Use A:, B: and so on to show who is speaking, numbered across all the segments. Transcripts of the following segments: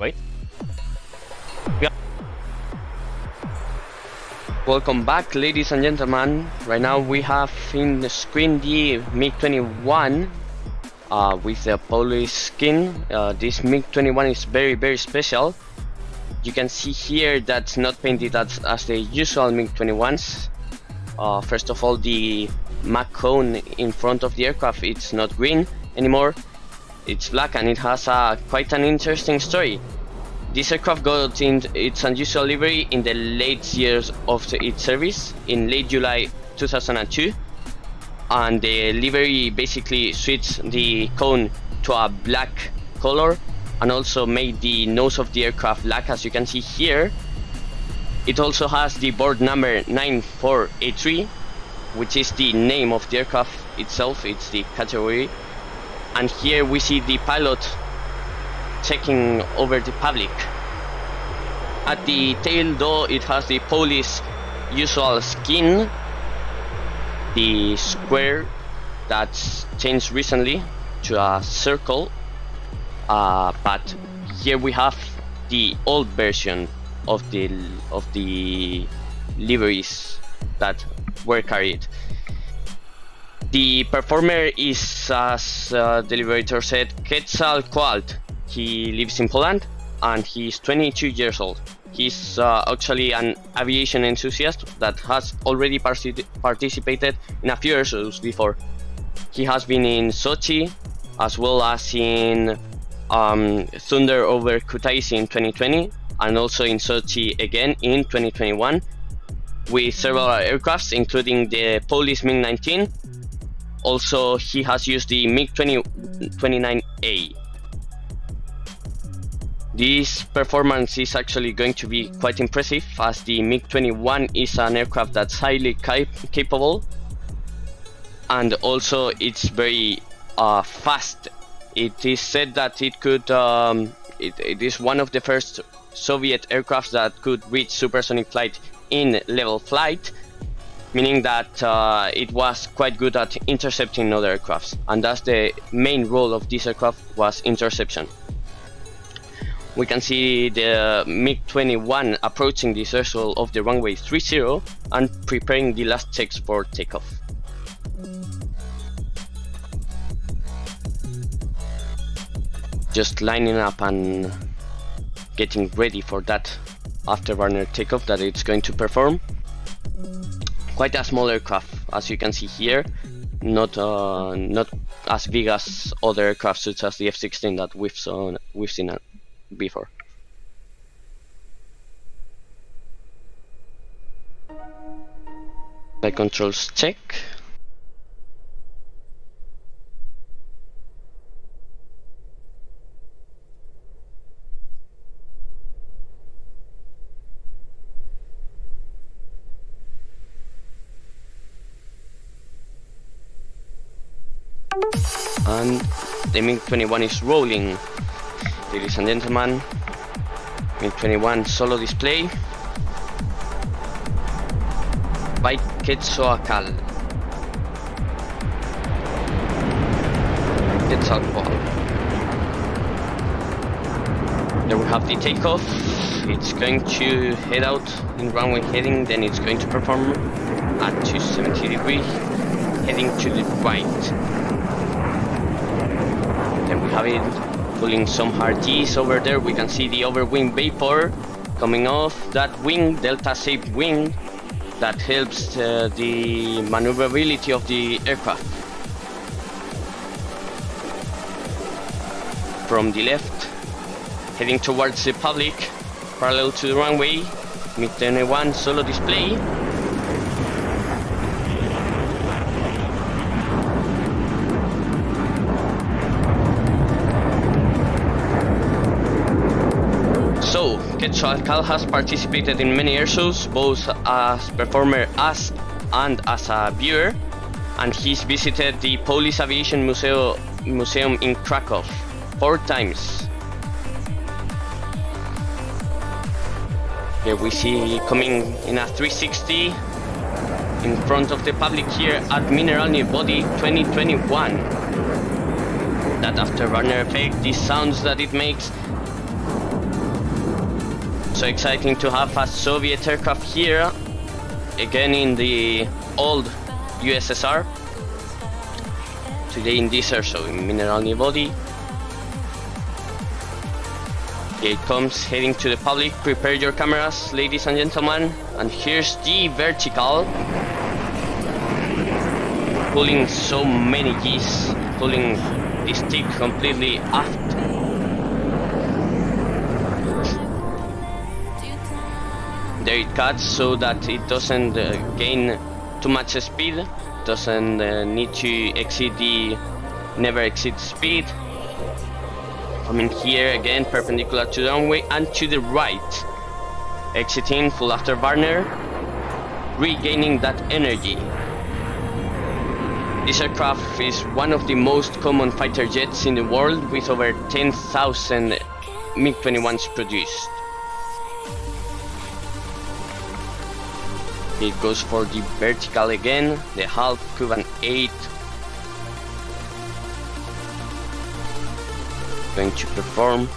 A: Wait. Yeah. Welcome back, ladies and gentlemen. Right now we have in the screen the MiG-21 with the police skin. This MiG-21 is very special. You can see here that's not painted as the usual MiG-21s. First of all, the MAC cone in front of the aircraft, it's not green anymore. It's black, and it has quite an interesting story. This aircraft got in its unusual livery in the late years of its service, in late July 2002, and the livery basically switched the cone to a black color and also made the nose of the aircraft black, as you can see here. It also has the board number 9483, which is the name of the aircraft itself, it's the category. And here we see the pilot checking over the public. At the tail, though, it has the police usual skin, the square that's changed recently to a circle, but here we have the old version of the liveries that were carried. The performer is, as Deliverator said, Quetzalcoatl. He lives in Poland and he's 22 years old. He's actually an aviation enthusiast that has already participated in a few air shows before. He has been in Sochi as well as in Thunder over Kutaisi in 2020 and also in Sochi again in 2021 with several aircrafts including the Polish MiG-19. Also, he has used the MiG-29A. This performance is actually going to be quite impressive, as the MiG-21 is an aircraft that's highly capable, and also it's very fast. It is said that it could, it is one of the first Soviet aircrafts that could reach supersonic flight in level flight, meaning that it was quite good at intercepting other aircrafts, and that's the main role of this aircraft, was interception. We can see the MiG-21 approaching the circle of the runway 30 and preparing the last checks for takeoff. Just lining up and getting ready for that afterburner takeoff that it's going to perform. Quite a small aircraft, as you can see here, not as big as other aircraft such as the F-16 that we've seen before. Flight controls check. And the MiG-21 is rolling. Ladies and gentlemen, MiG-21 solo display by Quetzalcoatl. There we have the takeoff. It's going to head out in runway heading, then it's going to perform at 270 degrees, heading to the right. Then we have it pulling some hard G's over there. We can see the overwing vapor coming off that wing, delta shape wing, that helps the maneuverability of the aircraft. From the left, heading towards the public, parallel to the runway, MiG-21 solo display. So, Quetzalcoatl has participated in many air shows, both as performer and as a viewer, and he's visited the Polish Aviation Museum in Krakow 4 times. Here we see coming in a 360 in front of the public here at Mineralnye Vody 2021. That afterburner effect, the sounds that it makes, so exciting to have a Soviet aircraft here, again in the old USSR. Today in this airshow in Mineralnye Vody. Here it comes, heading to the public. Prepare your cameras, ladies and gentlemen. And here's the vertical, pulling so many G's, pulling the stick completely aft. There it cuts so that it doesn't gain too much speed, doesn't need to exceed the never exceed speed. Coming here again, perpendicular to the runway and to the right. Exiting full afterburner, regaining that energy. This aircraft is one of the most common fighter jets in the world, with over 10,000 MiG-21s produced. It goes for the vertical again, the half Cuban 8. Going to perform.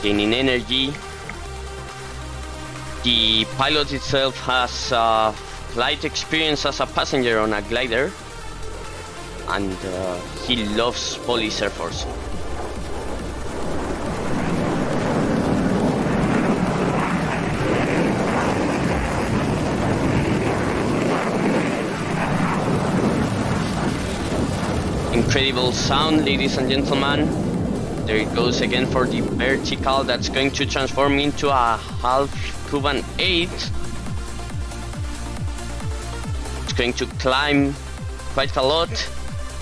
A: Gaining energy. The pilot itself has flight experience as a passenger on a glider, and he loves Polish Air Force. Incredible sound, ladies and gentlemen. There it goes again for the vertical, that's going to transform into a half Cuban 8. It's going to climb quite a lot,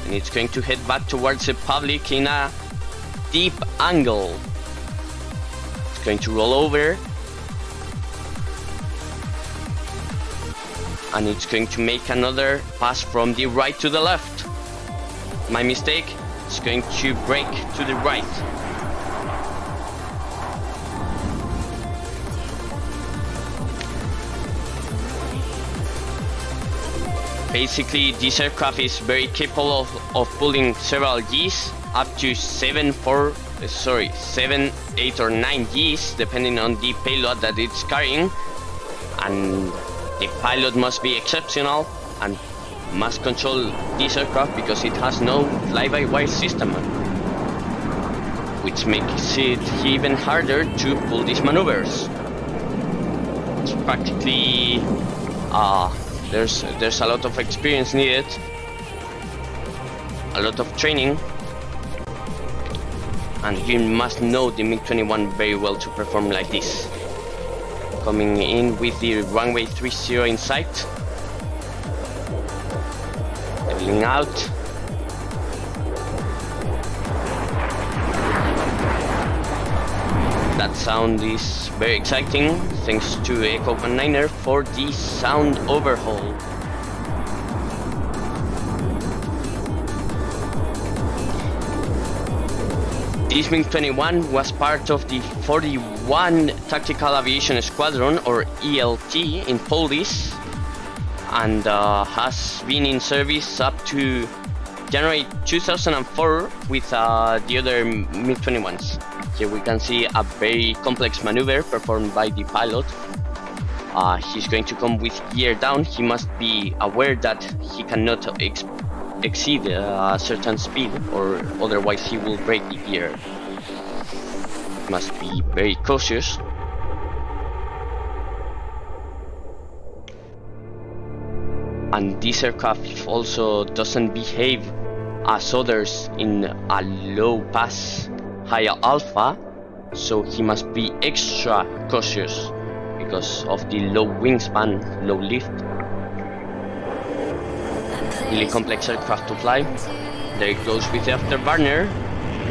A: and it's going to head back towards the public in a deep angle. It's going to roll over, and it's going to make another pass from the right to the left. My mistake. It's going to brake to the right. Basically, this aircraft is very capable of pulling several Gs, up to 7, 8 or 9 Gs, depending on the payload that it's carrying. And the pilot must be exceptional and must control this aircraft because it has no fly-by-wire system, which makes it even harder to pull these maneuvers. It's practically there's a lot of experience needed, a lot of training, and you must know the MiG-21 very well to perform like this. Coming in with the runway 30 in sight. Leveling out. That sound is very exciting, thanks to Echo 19er for the sound overhaul. This MiG-21 was part of the 41 Tactical Aviation Squadron, or ELT, in Polish, and has been in service up to January 2004 with the other MiG-21s. Here we can see a very complex maneuver performed by the pilot. He's going to come with gear down. He must be aware that he cannot exceed a certain speed, or otherwise he will break the gear. Must be very cautious. And this aircraft also doesn't behave as others in a low pass, high alpha, so he must be extra cautious because of the low wingspan, low lift. Really complex aircraft to fly. There it goes with the afterburner.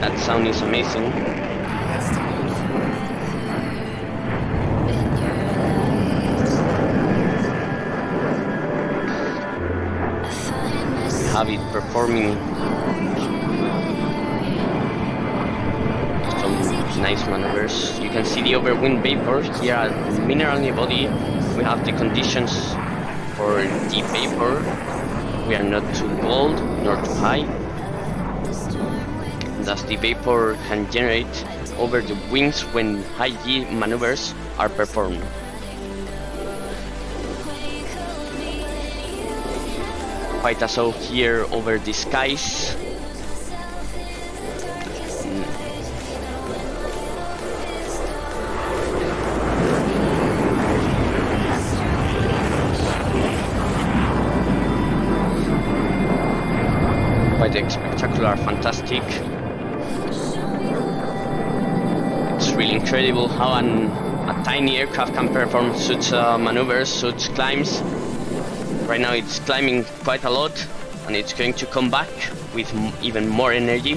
A: That sound is amazing. Have it performing some nice maneuvers. You can see the overwind vapor here at Mineralnye Vody. We have the conditions for the vapor. We are not too cold nor too high. Thus the vapor can generate over the wings when high G maneuvers are performed. Quite a show here over the skies. Quite spectacular, fantastic. It's really incredible how a tiny aircraft can perform such maneuvers, such climbs. Right now it's climbing quite a lot, and it's going to come back with even more energy.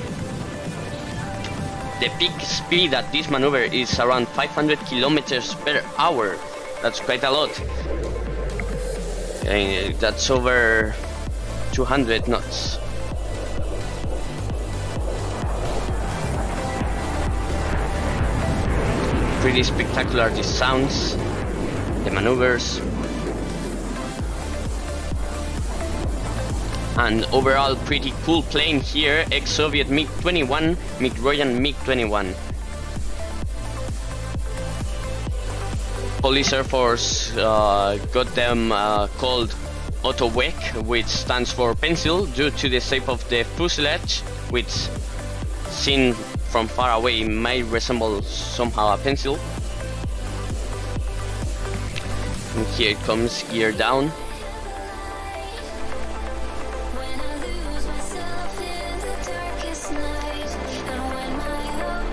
A: The peak speed at this maneuver is around 500 kilometers per hour. That's quite a lot. That's over 200 knots. Pretty spectacular, the sounds, the maneuvers, and overall pretty cool plane here, ex-Soviet MiG-21, Mineralnye MiG-21. Polish Air Force got them called Autowek, which stands for pencil, due to the shape of the fuselage, which seen from far away may resemble somehow a pencil. And here it comes, gear down.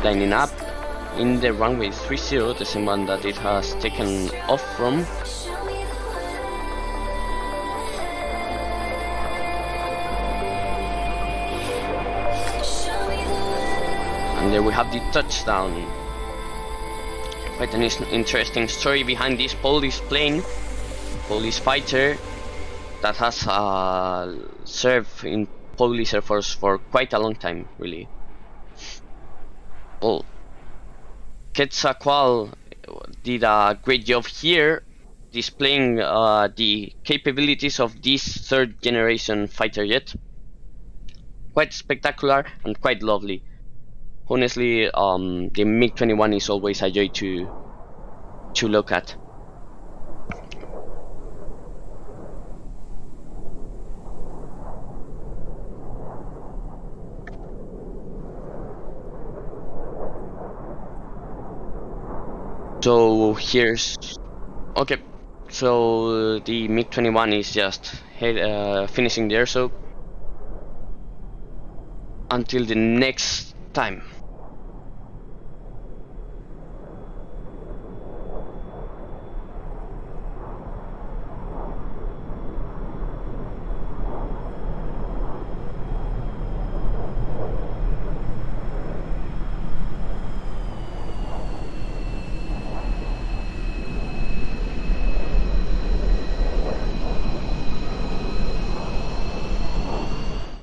A: Lining up in the runway 30, the same one that it has taken off from. And there we have the touchdown. Quite an interesting story behind this Polish plane, Polish fighter, that has served in Polish Air Force for quite a long time, really. Well, Quetzalcoatl did a great job here, displaying the capabilities of this third generation fighter jet. Quite spectacular and quite lovely. Honestly, the MiG-21 is always a joy to look at. So here's okay. So the MiG-21 is just finishing the airshow until the next time.